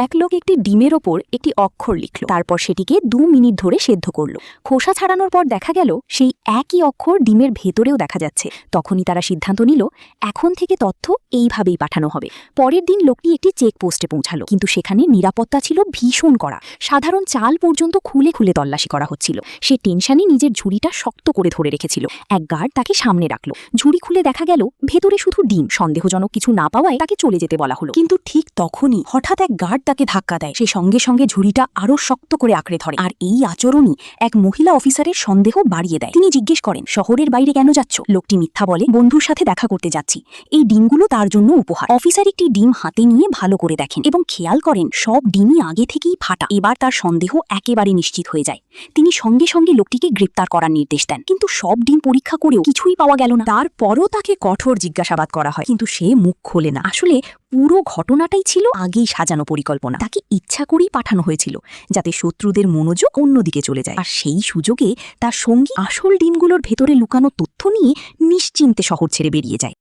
এক লোক একটি ডিমের ওপর একটি অক্ষর লিখল, তারপর সেটিকে 2 মিনিট ধরে সেদ্ধ করল। খোসা ছাড়ানোর পর দেখা গেল সেই একই অক্ষর ডিমের ভেতরেও দেখা যাচ্ছে। তখনই তারা সিদ্ধান্ত নিল এখন থেকে তথ্য এইভাবেই পাঠানো হবে। পরের দিন লোকটি একটি চেকপোস্টে পৌঁছালো, কিন্তু সেখানে নিরাপত্তা ছিল ভীষণ কড়া। সাধারণ চাল পর্যন্ত খুলে খুলে তল্লাশি করা হচ্ছিল। সে টেনশনে নিজের ঝুড়িটা শক্ত করে ধরে রেখেছিল। এক গার্ড তাকে সামনে রাখল। ঝুড়ি খুলে দেখা গেল ভেতরে শুধু ডিম। সন্দেহজনক কিছু না পাওয়ায় তাকে চলে যেতে বলা হলো। কিন্তু ঠিক তখনই হঠাৎ এক গার্ড তাকে ধাক্কা দেয়। সে সঙ্গে সঙ্গে ঝুড়িটা আরো শক্ত করে আঁকড়ে ধরে। আর এই আচরণই এক মহিলা অফিসারের সন্দেহ বাড়িয়ে দেয়। তিনি জিজ্ঞেস করেন, শহরের বাইরে কেন যাচ্ছ? লোকটি মিথ্যা বলে, বন্ধুর সাথে দেখা করতে যাচ্ছি। এই ডিমগুলো তার জন্য উপহার। অফিসার একটি ডিম হাতে নিয়ে ভালো করে দেখেন এবং খেয়াল করেন সব ডিমই আগে থেকেই ফাটা। এবার তার সন্দেহ একেবারে নিশ্চিত হয়ে যায়। তিনি সঙ্গে সঙ্গে লোকটিকে গ্রেপ্তার করার নির্দেশ দেন। কিন্তু সব ডিম পরীক্ষা করেও কিছুই পাওয়া গেল না। তারপরও তাকে কঠোর জিজ্ঞাসাবাদ করা হয়, কিন্তু সে মুখ খোলে না। আসলে পুরো ঘটনাটাই ছিল আগেই সাজানো পরিকল্পনা। তাকে ইচ্ছা করেই পাঠানো হয়েছিল যাতে শত্রুদের মনোযোগ অন্যদিকে চলে যায়। আর সেই সুযোগে তার সঙ্গী আসল ডিমগুলোর ভেতরে লুকানো তথ্য নিয়ে নিশ্চিন্তে শহর ছেড়ে বেরিয়ে যায়।